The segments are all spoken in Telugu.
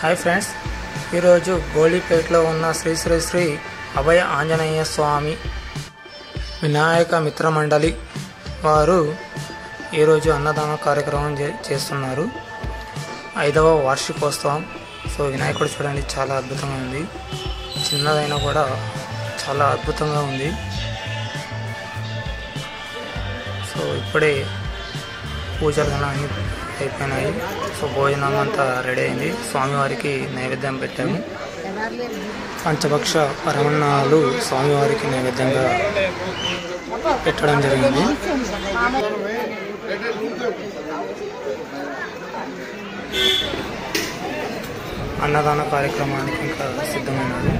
హాయ్ ఫ్రెండ్స్, ఈరోజు గోళీపేటలో ఉన్న శ్రీ శ్రీ శ్రీ అభయ ఆంజనేయ స్వామి వినాయక మిత్రమండలి వారు ఈరోజు అన్నదాన కార్యక్రమం చేస్తున్నారు. 5వ వార్షికోత్సవం. సో వినాయకుడు చూడండి, చాలా అద్భుతంగా ఉంది. చిన్నదైనా కూడా చాలా అద్భుతంగా ఉంది. సో ఇప్పుడే పూజలు అన్నీ అయిపోయినాయి. సో భోజనం అంతా రెడీ అయింది. స్వామివారికి నైవేద్యం పెట్టాము. పంచభక్ష పరమన్నాలు స్వామివారికి నైవేద్యంగా పెట్టడం జరిగింది. అన్నదాన కార్యక్రమానికి ఇంకా సిద్ధమైనారు.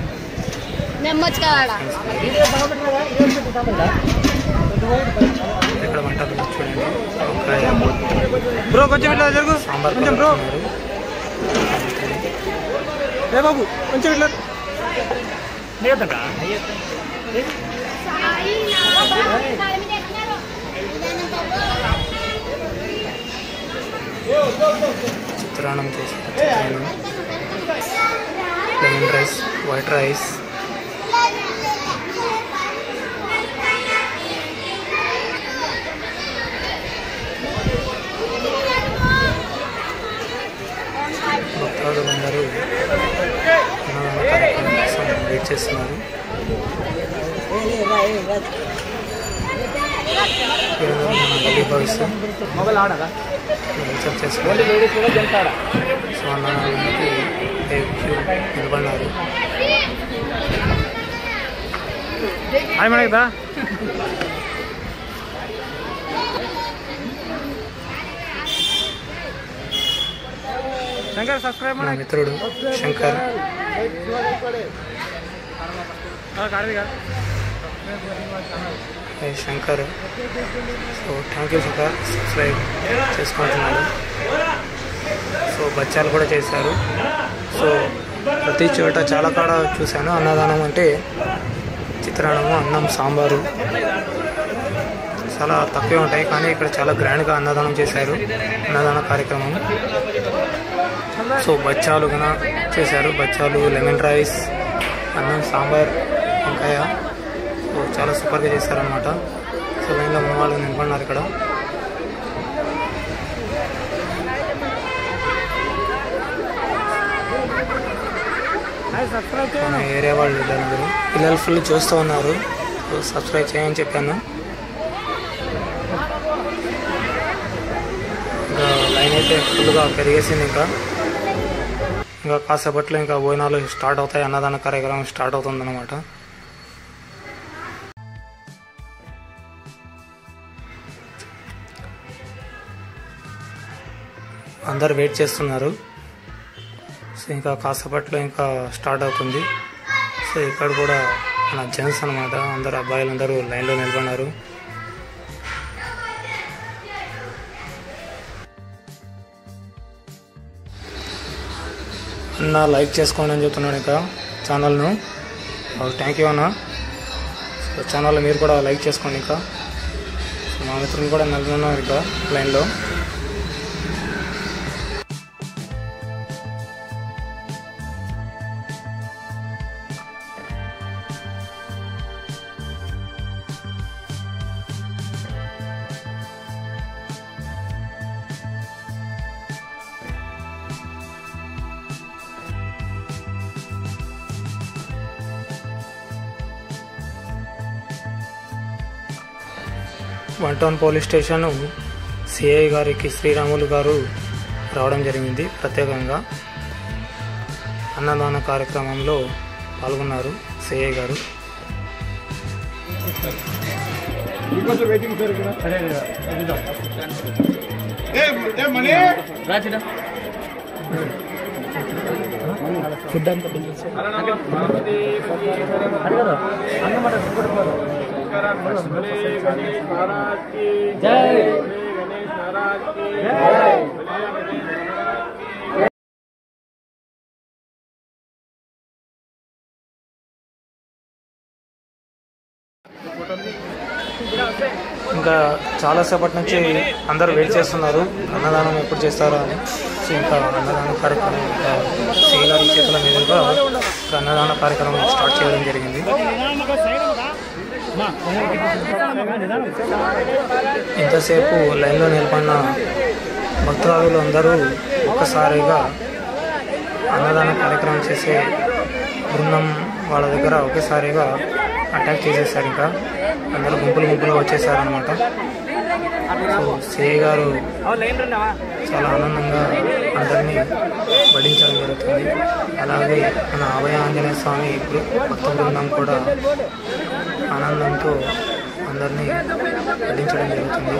ఇక్కడ వంటలు చూడండి. బ్రో కొంచెం ఇట్లా జరుగు, సాంబార్ కొంచెం బ్రో. రే బాబు కొంచెం ఇట్లా చిత్రాన్నం చేసి లెమన్ రైస్, వైట్ రైస్, భక్తులందరూ వెయిట్ చేస్తున్నారు. సో అన్నదానానికి నిలబడినారు. నా మిత్రుడు Shankar. Shankar, so thank you Shankar, subscribe చేసుకుంటున్నాడు. సో బచ్చాలు కూడా చేశారు. సో ప్రతి చోట చాలా కాడ చూశాను. అన్నదానం అంటే చిత్రాన్నము, అన్నం, సాంబారు చాలా తక్కువే ఉంటాయి, కానీ ఇక్కడ చాలా గ్రాండ్గా అన్నదానం చేశారు. అన్నదాన కార్యక్రమం. సో బచ్చాలు కూడా చేశారు. బచ్చాలు, లెమన్ రైస్, అన్నం, సాంబార్, వంకాయ. సో చాలా సూపర్గా చేశారనమాట. సో లైన్లో మన వాళ్ళు నిలబడినారు ఇక్కడ. మన ఏరియా వాళ్ళు పిల్లలు ఫుల్ చూస్తూ ఉన్నారు. సో సబ్స్క్రైబ్ చేయని చెప్పాను. ఇంకా లైన్ అయితే ఫుల్గా పెరిగేసింది. ఇంకా కాసేపట్లో ఇంకా భోజనాలు స్టార్ట్ అవుతాయి. అన్నదాన కార్యక్రమం స్టార్ట్ అవుతుందన్నమాట. అందరు వెయిట్ చేస్తున్నారు. సో ఇంకా కాసేపట్లో ఇంకా స్టార్ట్ అవుతుంది. సో ఇక్కడ కూడా మన జెంట్స్ అనమాట, అందరు అబ్బాయిలు అందరూ లైన్లో నిలబడినారు. అన్న లైక్ చేసుకోండి అని చెప్తున్నాడు ఇంకా ఛానల్ను. థ్యాంక్ యూ అన్న. సో ఛానల్ మీరు కూడా లైక్ చేసుకోండి. ఇంకా మా మిత్రులు కూడా నిలబడినారు ఇంకా లైన్లో. One town police station CI గారికి శ్రీరాములు గారు రావడం జరిగింది. ప్రత్యేకంగా అన్నదాన కార్యక్రమంలో పాల్గొన్నారు సిఐ గారు. ఫుడ్ అంతా ఇంకా చాలాసేపటి నుంచి అందరూ వెయిట్ చేస్తున్నారు అన్నదానం ఎప్పుడు చేస్తారో అని. సో ఇంకా అన్నదానం కార్యక్రమం గారి చేతుల మీదుగా అన్నదాన కార్యక్రమం స్టార్ట్ చేయడం జరిగింది. ఇంతసేపు లైన్లో నిలబడిన భక్తురాలు అందరూ ఒక్కసారిగా అన్నదాన కార్యక్రమం చేసే బృందం వాళ్ళ దగ్గర ఒకేసారిగా అటాక్ చేసేసారు. ఇంకా అందరూ గుంపులుగా వచ్చేసారనమాట. సో సిఐ గారు చాలా ఆనందంగా అందరినీ వడించడం జరుగుతుంది. అలాగే మన అభయ ఆంజనేయ స్వామి భక్త బృందం కూడా ఆనందంతో అందరినీ వడించడం జరుగుతుంది.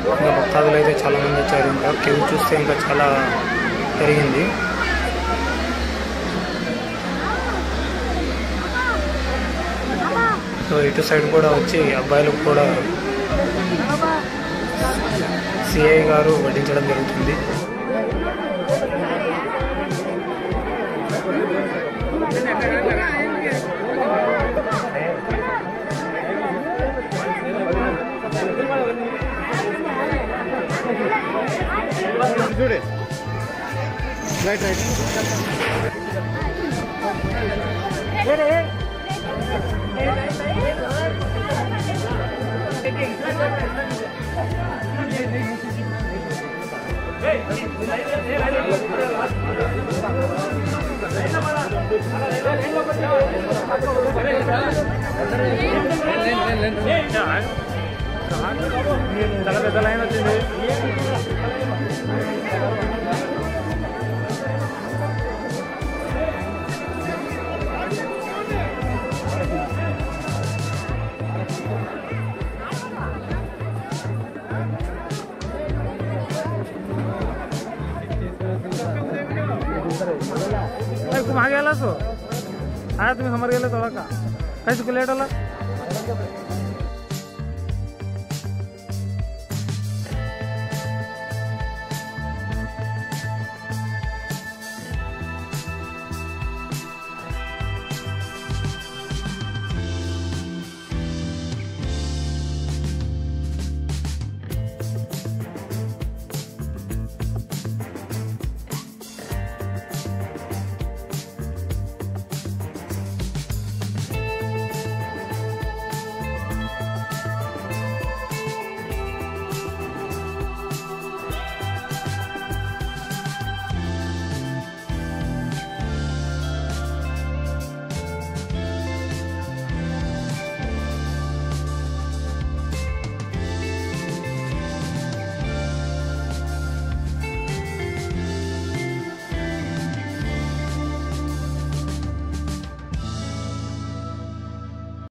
ఇంకా భక్తాదులు అయితే చాలా మంది వచ్చారు. ఇంకా క్యూ చూస్తే ఇంకా చాలా పెరిగింది. సో ఇటు సైడ్ కూడా వచ్చి అబ్బాయిలకు కూడా సిఐ గారు వడ్డించడం జరుగుతుంది. చాలా పెద్ద లైన్ వచ్చింది. तुम आगे आला सो आया तुम्हें हमारे गेले थोड़ा का कैसे लेट आला